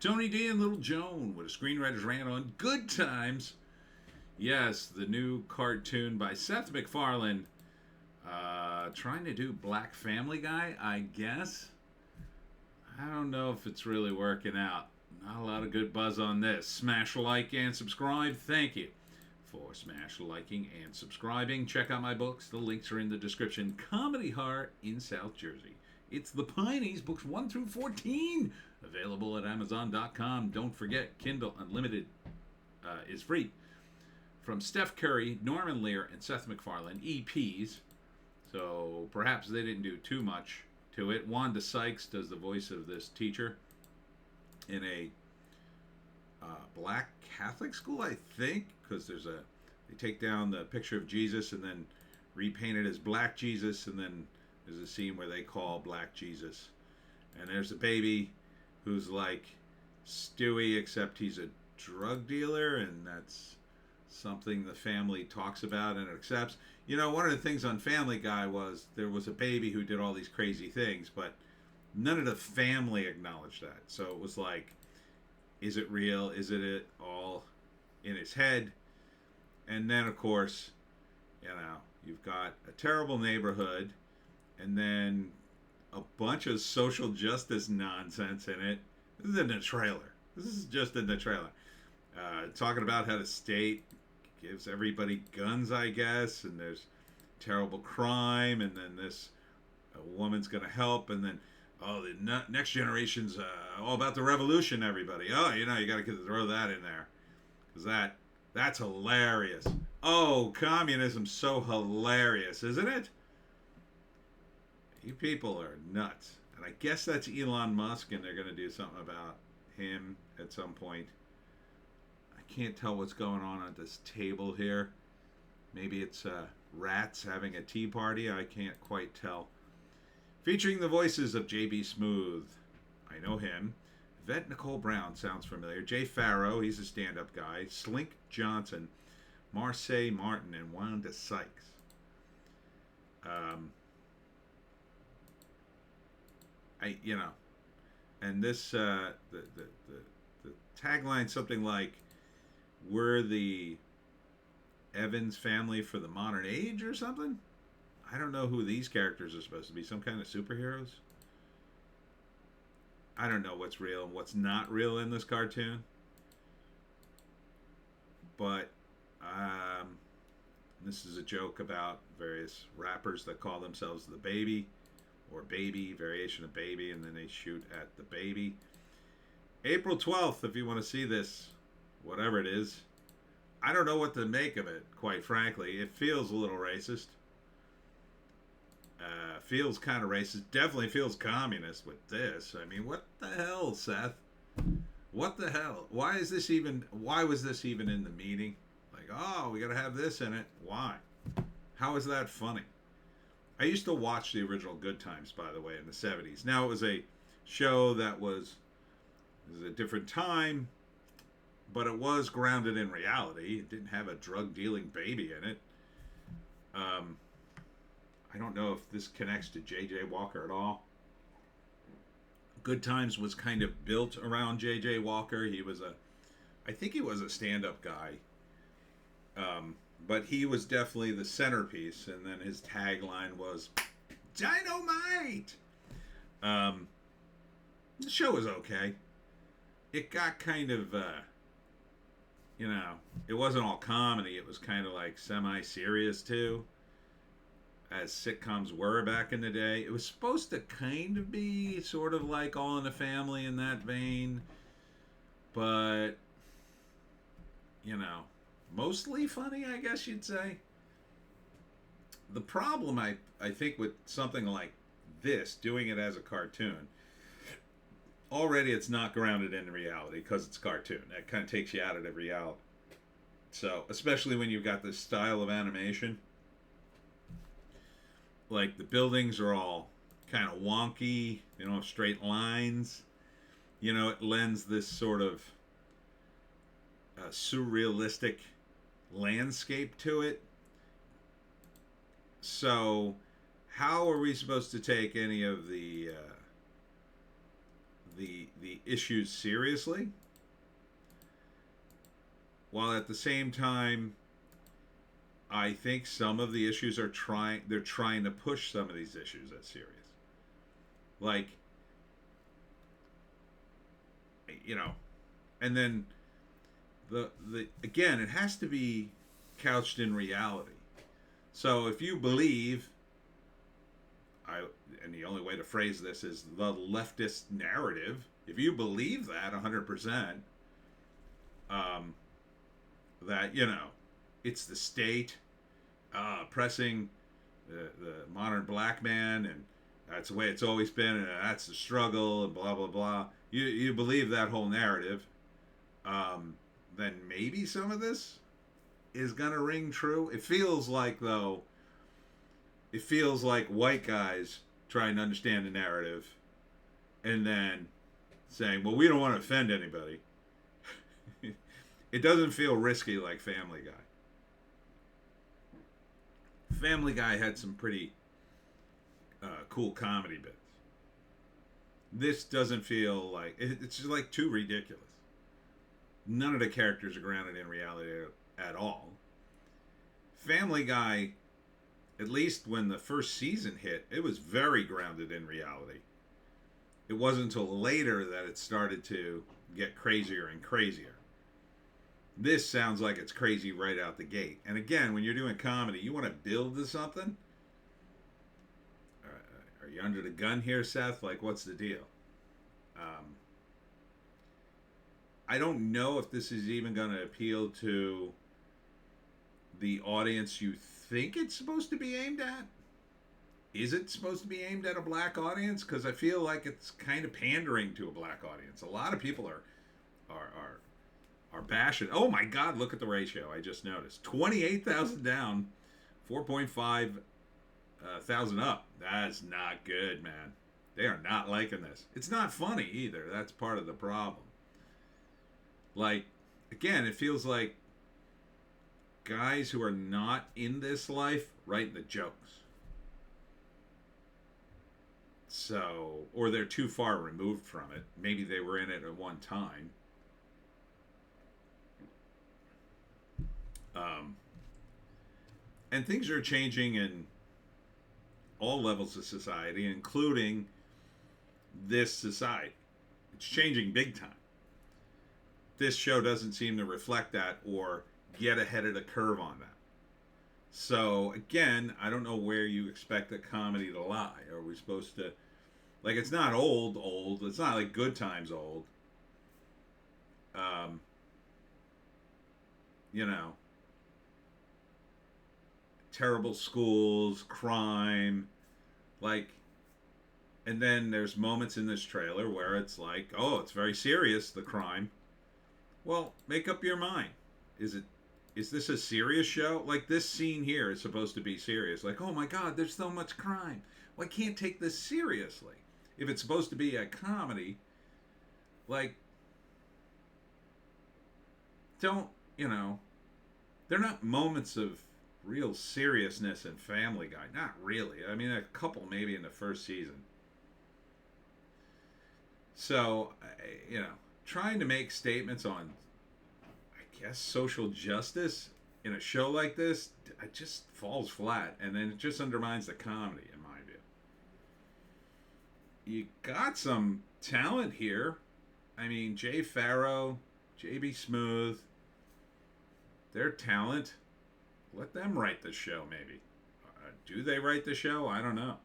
Tony D and Little Joan with a Screenwriter's Rant on Good Times. Yes, the new cartoon by Seth McFarlane. Trying to do Black Family Guy, I guess. I don't know if it's really working out. Not a lot of good buzz on this. Smash like and subscribe. Thank you for smash liking and subscribing. Check out my books. The links are in the description. Comedy Heart in South Jersey. It's the Pineys, books 1 through 14. Available at Amazon.com. Don't forget, Kindle Unlimited is free. From Steph Curry, Norman Lear, and Seth MacFarlane, EPs. So perhaps they didn't do too much to it. Wanda Sykes does the voice of this teacher in a black Catholic school, I think, because they take down the picture of Jesus and then repaint it as Black Jesus, and then there's a scene where they call Black Jesus. And there's a baby who's like Stewie, except he's a drug dealer, and that's something the family talks about and accepts. You know, one of the things on Family Guy was there was a baby who did all these crazy things, but none of the family acknowledged that. So it was like, is it real? Is it all in his head? And then, of course, you know, you've got a terrible neighborhood, and then a bunch of social justice nonsense in it. This is in the trailer. This is just in the trailer. Talking about how the state gives everybody guns, I guess, and there's terrible crime, and then this woman's going to help, and then, oh, the next generation's all about the revolution, everybody. Oh, you know, you got to throw that in there, because that's hilarious. Oh, communism's so hilarious, isn't it? You people are nuts. And I guess that's Elon Musk, and they're going to do something about him at some point. I can't tell what's going on at this table here. Maybe it's rats having a tea party. I can't quite tell. Featuring the voices of J.B. Smoove. I know him. Yvette Nicole Brown sounds familiar. Jay Farrow, he's a stand-up guy. Slink Johnson. Marseille Martin, and Wanda Sykes. And this the tagline something like, "We're the Evans family for the modern age" or something. I don't know who these characters are supposed to be. Some kind of superheroes. I don't know what's real and what's not real in this cartoon. But this is a joke about various rappers that call themselves the Baby, or Baby, variation of Baby, and then they shoot at the baby. April 12th, if you want to see this, whatever it is. I don't know what to make of it, quite frankly. It feels a little racist. Feels kind of racist. Definitely feels communist with this. I mean, what the hell, Seth? What the hell? Why was this even in the meeting? Like, oh, we got to have this in it. Why? How is that funny? I used to watch the original Good Times, by the way, in the 70s. Now, it was a show that was a different time, but it was grounded in reality. It didn't have a drug-dealing baby in it. I don't know if this connects to J.J. Walker at all. Good Times was kind of built around J.J. Walker. I think he was a stand-up guy. But he was definitely the centerpiece, and then his tagline was "Dynamite." The show was okay. It got kind of, it wasn't all comedy. It was kind of like semi-serious too, as sitcoms were back in the day. It was supposed to kind of be sort of like All in the Family in that vein, but, mostly funny, I guess you'd say. The problem, I think, with something like this, doing it as a cartoon, already it's not grounded in reality because it's cartoon. That kind of takes you out of the reality. So, especially when you've got this style of animation, like the buildings are all kind of wonky, straight lines. It lends this sort of surrealistic landscape to it. So how are we supposed to take any of the issues seriously, while at the same time, I think some of the issues they're trying to push some of these issues as serious. Like, you know, and then the again, it has to be couched in reality. So if you believe, and the only way to phrase this is the leftist narrative, if you believe that 100%, that, it's the state oppressing the modern black man, and that's the way it's always been, and that's the struggle, and blah blah blah. You believe that whole narrative, then maybe some of this is gonna ring true. It feels like white guys trying to understand the narrative, and then saying, "Well, we don't want to offend anybody." It doesn't feel risky like Family Guy. Family Guy had some pretty cool comedy bits. This doesn't feel like it's just like too ridiculous. None of the characters are grounded in reality at all. Family Guy, at least when the first season hit, it was very grounded in reality. It wasn't until later that it started to get crazier and crazier. This sounds like it's crazy right out the gate. And again, when you're doing comedy, you want to build to something. Are you under the gun here, Seth? Like, what's the deal? I don't know if this is even going to appeal to the audience you think it's supposed to be aimed at. Is it supposed to be aimed at a black audience? Because I feel like it's kind of pandering to a black audience. A lot of people are bashing. Oh my God! Look at the ratio. I just noticed 28,000 down, 4.5 thousand up. That's not good, man. They are not liking this. It's not funny either. That's part of the problem. Like, again, it feels like guys who are not in this life writing the jokes. So, or they're too far removed from it. Maybe they were in it at one time. And things are changing in all levels of society, including this society. It's changing big time. This show doesn't seem to reflect that or get ahead of the curve on that. So, again, I don't know where you expect a comedy to lie. Are we supposed to... Like, it's not old. It's not like Good Times old. Terrible schools, crime, like, and then there's moments in this trailer where it's like, oh, it's very serious, the crime. Well, make up your mind. Is this a serious show? Like, this scene here is supposed to be serious. Like, oh my God, there's so much crime. Well, I can't take this seriously. If it's supposed to be a comedy, like, don't, they're not moments of real seriousness in Family Guy. Not really. I mean, a couple maybe in the first season. So, trying to make statements on, I guess, social justice in a show like this, it just falls flat. And then it just undermines the comedy, in my view. You got some talent here. I mean, Jay Farrow, J.B. Smoove, their talent. Let them write the show, maybe. Do they write the show? I don't know.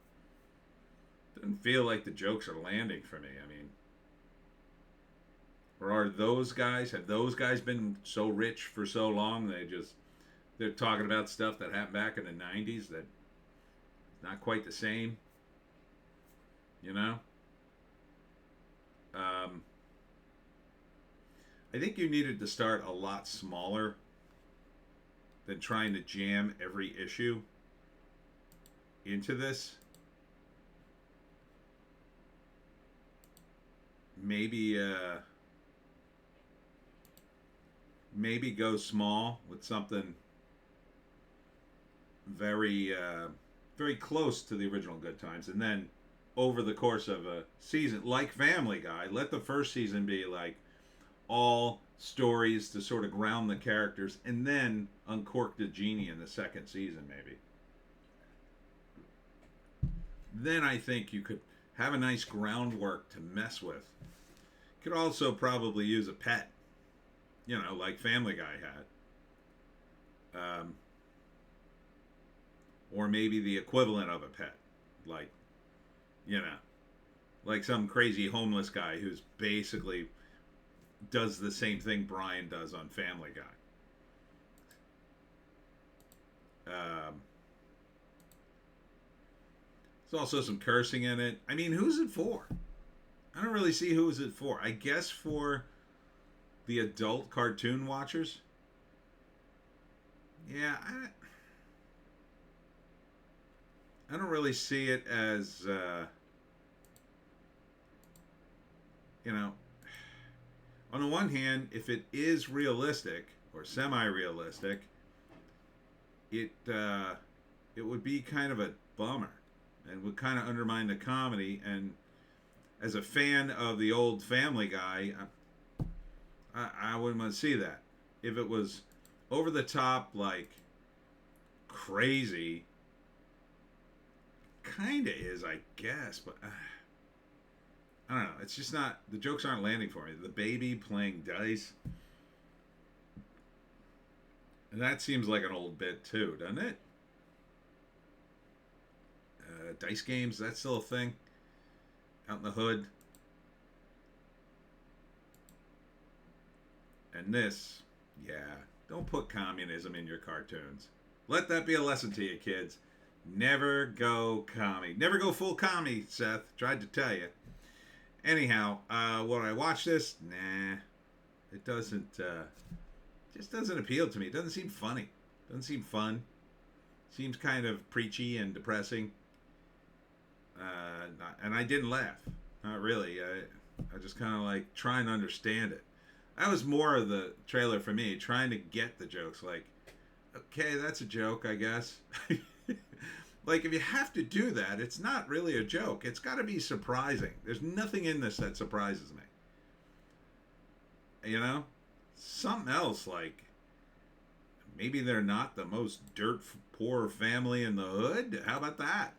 Doesn't feel like the jokes are landing for me. I mean, or have those guys been so rich for so long they're talking about stuff that happened back in the 90s that not quite the same, I think you needed to start a lot smaller than trying to jam every issue into this. Maybe go small with something very very close to the original Good Times, and then over the course of a season, like Family Guy. Let the first season be like all stories to sort of ground the characters, and then uncork the genie in the second season, maybe. Then I think you could have a nice groundwork to mess with. Could also probably use a pet, like Family Guy had. Or maybe the equivalent of a pet. Like, like some crazy homeless guy who's basically does the same thing Brian does on Family Guy. There's also some cursing in it. I mean, who's it for? I don't really see who is it for. I guess for the adult cartoon watchers. Yeah, I don't really see it as, on the one hand, if it is realistic or semi-realistic, it would be kind of a bummer and would kind of undermine the comedy. And as a fan of the old Family Guy, I wouldn't want to see that. If it was over the top, like crazy, kind of is, I guess, but I don't know. It's just not, the jokes aren't landing for me. The baby playing dice, and that seems like an old bit too, doesn't it? Dice games, that's still a thing out in the hood. And this, yeah, don't put communism in your cartoons. Let that be a lesson to you, kids. Never go commie. Never go full commie, Seth. Tried to tell you. Anyhow, when I watch this, nah, it doesn't, just doesn't appeal to me. It doesn't seem funny. Doesn't seem fun. Seems kind of preachy and depressing. And I didn't laugh. Not really. I just kind of like trying to understand it. That was more of the trailer for me, trying to get the jokes. Like, okay, that's a joke, I guess. Like, if you have to do that, it's not really a joke. It's got to be surprising. There's nothing in this that surprises me. Something else, like, maybe they're not the most dirt poor family in the hood. How about that?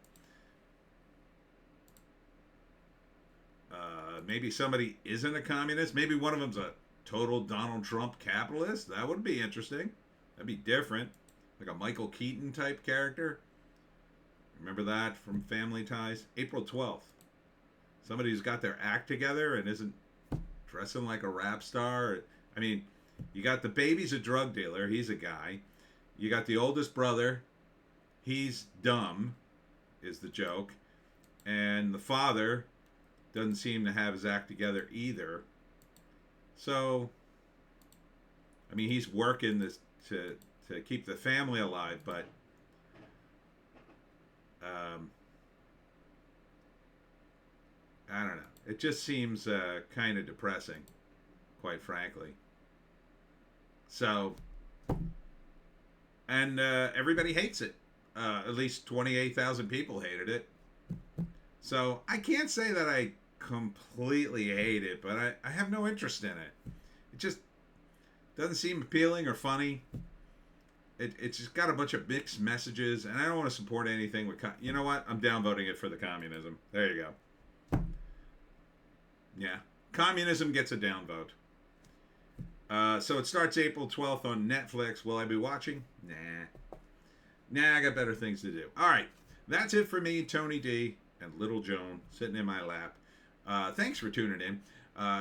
Maybe somebody isn't a communist. Maybe one of them's a total Donald Trump capitalist. That would be interesting. That'd be different. Like a Michael Keaton type character. Remember that from Family Ties? April 12th. Somebody who's got their act together and isn't dressing like a rap star. I mean, you got the baby's a drug dealer. He's a guy. You got the oldest brother. He's dumb, is the joke. And the father doesn't seem to have his act together either. So, I mean, he's working this to keep the family alive, but I don't know. It just seems kind of depressing, quite frankly. So, and everybody hates it. At least 28,000 people hated it. So I can't say that I completely hate it, but I have no interest in it. It just doesn't seem appealing or funny. It's just got a bunch of mixed messages, and I don't want to support anything with... You know what? I'm downvoting it for the communism. There you go. Yeah. Communism gets a downvote. So it starts April 12th on Netflix. Will I be watching? Nah, I got better things to do. All right. That's it for me, Tony D, and Little Joan, sitting in my lap. Thanks for tuning in.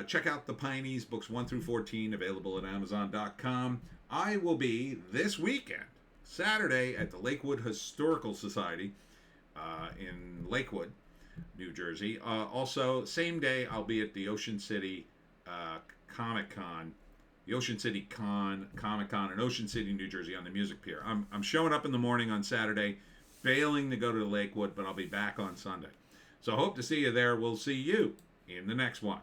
Check out the Pineys, books 1 through 14, available at Amazon.com. I will be this weekend, Saturday, at the Lakewood Historical Society in Lakewood, New Jersey. Also, same day, I'll be at the Ocean City Comic Con, the Ocean City Comic Con in Ocean City, New Jersey, on the Music Pier. I'm showing up in the morning on Saturday, failing to go to Lakewood, but I'll be back on Sunday. So I hope to see you there. We'll see you in the next one.